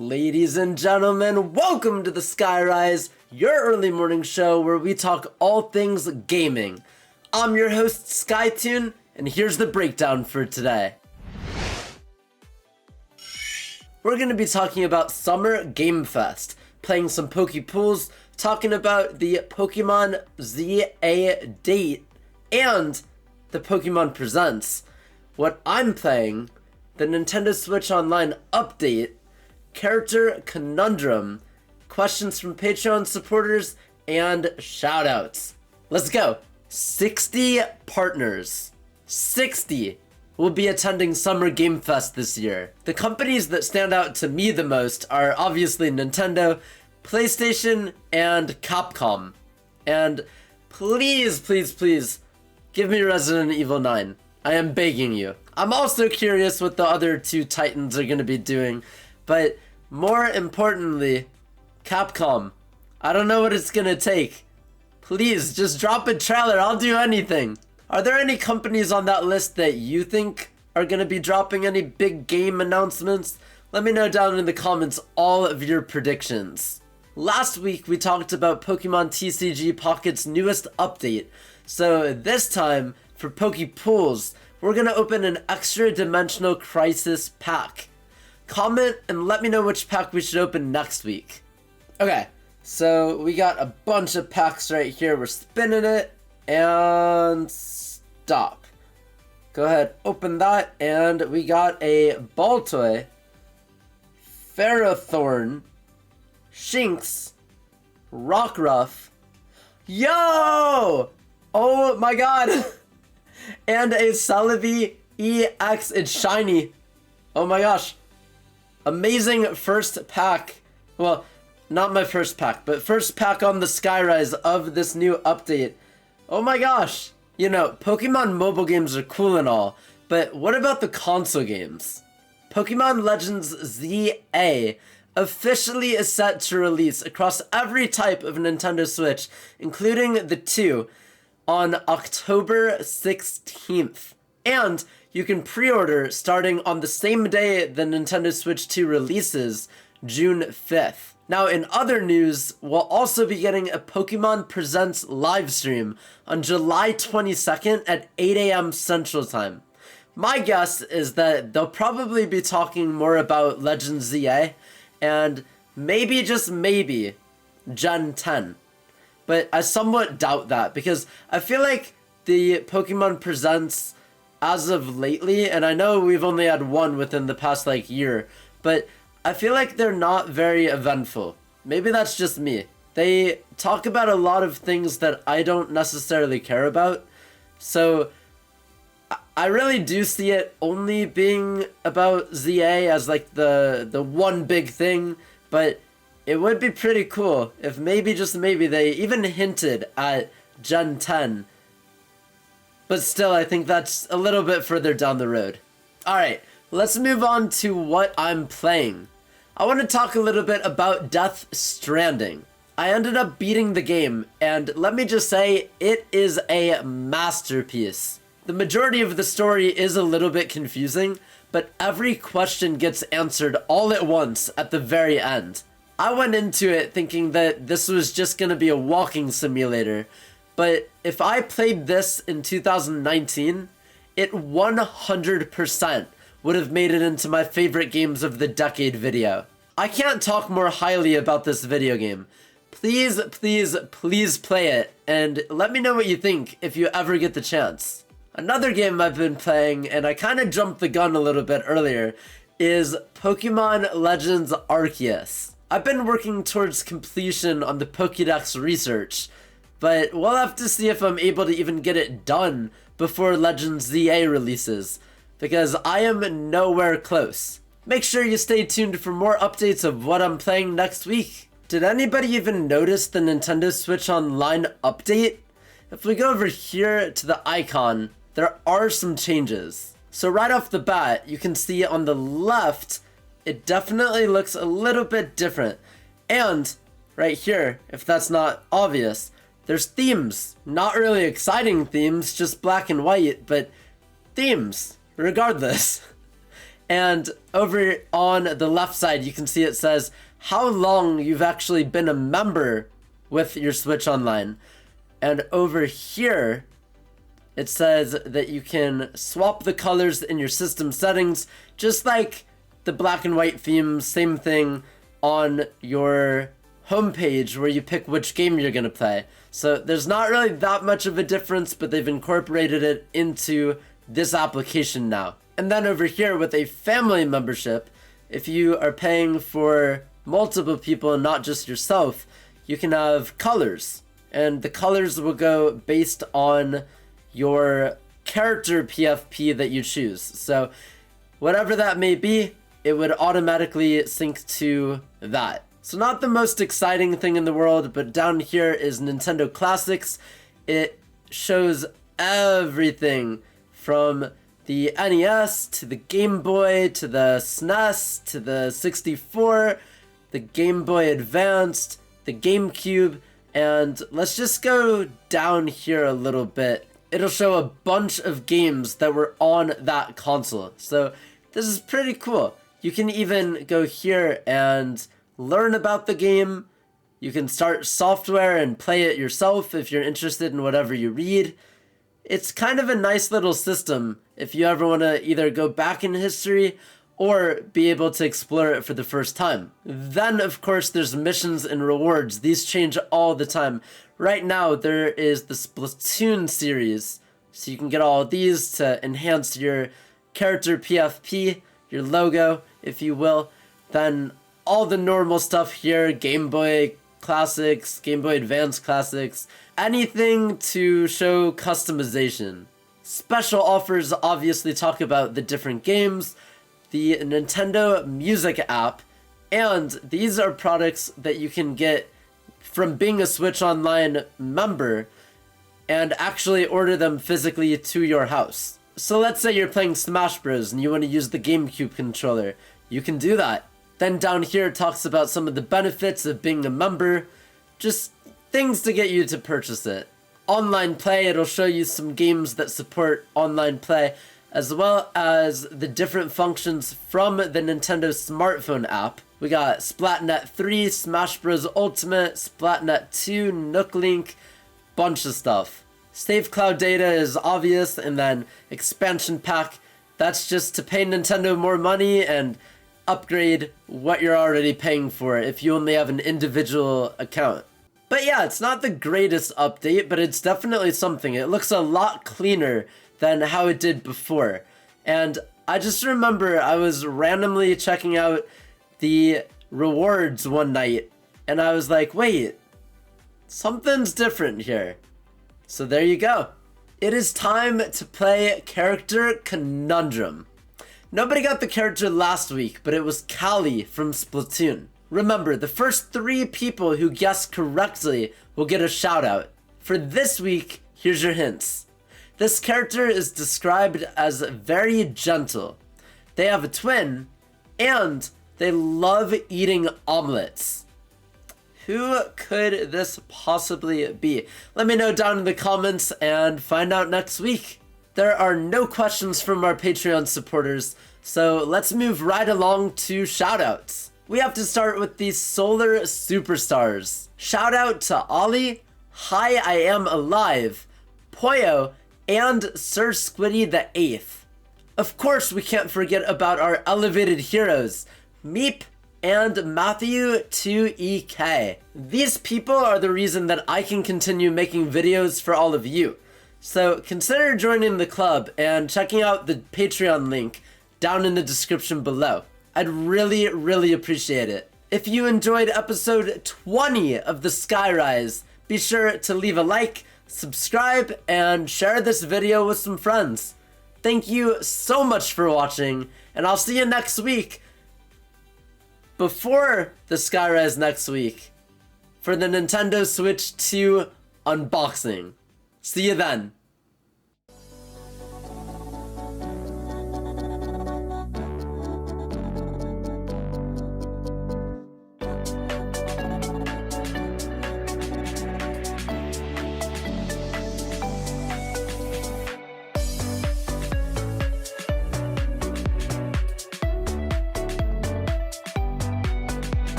Ladies and gentlemen, welcome to the Skyrise, your early morning show where we talk all things gaming. I'm your host, Skytune, and here's the breakdown for today. We're going to be talking about Summer GameFest, playing some Pokepools, talking about the Pokémon ZA date, and the Pokémon Presents, what I'm playing, the Nintendo Switch Online update, character conundrum, questions from Patreon supporters, and shoutouts. Let's go. 60 partners. 60 will be attending Summer GameFest this year. The companies that stand out to me the most are obviously Nintendo, PlayStation, and Capcom. And please, please, please, give me Resident Evil 9. I am begging you. I'm also curious what the other two titans are going to be doing, but more importantly, Capcom. I don't know what it's going to take. Please, just drop a trailer. I'll do anything. Are there any companies on that list that you think are going to be dropping any big game announcements? Let me know down in the comments all of your predictions. Last week, we talked about Pokemon TCG Pocket's newest update. So this time, for Pokepools, we're going to open an Extra Dimensional Crisis pack. Comment and let me know which pack we should open next week. Okay, so we got a bunch of packs right here. We're spinning it and stop. Go ahead, open that, and we got a Baltoy, Ferrothorn, Shinx, Rockruff, yo! Oh my god! And a Celebi EX, it's shiny. Oh my gosh. Amazing first pack. Well, not my first pack, but first pack on the Skyrise of this new update. Oh my gosh. You know, Pokemon mobile games are cool and all, but what about the console games? Pokémon Legends ZA officially is set to release across every type of Nintendo Switch, including the 2, on October 16th. And you can pre-order starting on the same day the Nintendo Switch 2 releases, June 5th. Now, in other news, we'll also be getting a Pokemon Presents livestream on July 22nd at 8 a.m. Central Time. My guess is that they'll probably be talking more about Legends ZA and maybe, just maybe, Gen 10. But I somewhat doubt that because I feel like the Pokemon Presents as of lately, and I know we've only had one within the past year, but I feel like they're not very eventful. Maybe that's just me. They talk about a lot of things that I don't necessarily care about, so I really do see it only being about ZA as the one big thing, but it would be pretty cool if maybe, just maybe, they even hinted at Gen 10. But still, I think that's a little bit further down the road. Alright, let's move on to what I'm playing. I want to talk a little bit about Death Stranding. I ended up beating the game, and let me just say, it is a masterpiece. The majority of the story is a little bit confusing, but every question gets answered all at once at the very end. I went into it thinking that this was just going to be a walking simulator, but if I played this in 2019, it 100% would have made it into my favorite games of the decade video. I can't talk more highly about this video game. Please, please, please play it, and let me know what you think if you ever get the chance. Another game I've been playing, and I kind of jumped the gun a little bit earlier, is Pokémon Legends Arceus. I've been working towards completion on the Pokédex research, but we'll have to see if I'm able to even get it done before Legends ZA releases, because I am nowhere close. Make sure you stay tuned for more updates of what I'm playing next week. Did anybody even notice the Nintendo Switch Online update? If we go over here to the icon, there are some changes. So right off the bat, you can see on the left, it definitely looks a little bit different. And right here, if that's not obvious, there's themes. Not really exciting themes, just black and white, but themes, regardless. And over on the left side, you can see it says how long you've actually been a member with your Switch Online. And over here, it says that you can swap the colors in your system settings, just like the black and white theme, same thing on your homepage where you pick which game you're gonna play. So there's not really that much of a difference, but they've incorporated it into this application now. And then over here with a family membership, if you are paying for multiple people and not just yourself, you can have colors. And the colors will go based on your character PFP that you choose. So whatever that may be, it would automatically sync to that. So not the most exciting thing in the world, but down here is Nintendo Classics. It shows everything from the NES to the Game Boy to the SNES to the 64, the Game Boy Advanced, the GameCube, and let's just go down here a little bit. It'll show a bunch of games that were on that console. So this is pretty cool. You can even go here and learn about the game. You can start software and play it yourself if you're interested in whatever you read. It's kind of a nice little system if you ever want to either go back in history or be able to explore it for the first time. Then, of course, there's missions and rewards. These change all the time. Right now, there is the Splatoon series, so you can get all of these to enhance your character PFP, your logo, if you will. Then all the normal stuff here, Game Boy Classics, Game Boy Advance Classics, anything to show customization. Special offers obviously talk about the different games, the Nintendo Music app, and these are products that you can get from being a Switch Online member and actually order them physically to your house. So let's say you're playing Smash Bros. And you want to use the GameCube controller. You can do that. Then down here it talks about some of the benefits of being a member, just things to get you to purchase it. Online play, it'll show you some games that support online play, as well as the different functions from the Nintendo smartphone app. We got Splatnet 3, Smash Bros. Ultimate, Splatnet 2, Nook Link, bunch of stuff. Save cloud data is obvious, and then expansion pack, that's just to pay Nintendo more money and upgrade what you're already paying for if you only have an individual account. But yeah, it's not the greatest update, but it's definitely something. It looks a lot cleaner than how it did before. And I just remember I was randomly checking out the rewards one night, and I was like, wait, something's different here. So there you go. It is time to play Character Conundrum. Nobody got the character last week, but it was Callie from Splatoon. Remember, the first 3 people who guess correctly will get a shout out. For this week, here's your hints. This character is described as very gentle. They have a twin, and they love eating omelets. Who could this possibly be? Let me know down in the comments and find out next week. There are no questions from our Patreon supporters, so let's move right along to shoutouts. We have to start with the Solar Superstars. Shout out to Ollie, Hi I Am Alive, Poyo, and Sir Squiddy the 8th. Of course, we can't forget about our elevated heroes, Meep and Matthew 2EK. These people are the reason that I can continue making videos for all of you. So consider joining the club and checking out the Patreon link down in the description below. I'd really, really appreciate it. If you enjoyed episode 20 of the Skyrise, be sure to leave a like, subscribe, and share this video with some friends. Thank you so much for watching, and I'll see you next week. Before the Skyrise next week, for the Nintendo Switch 2 unboxing. See you then.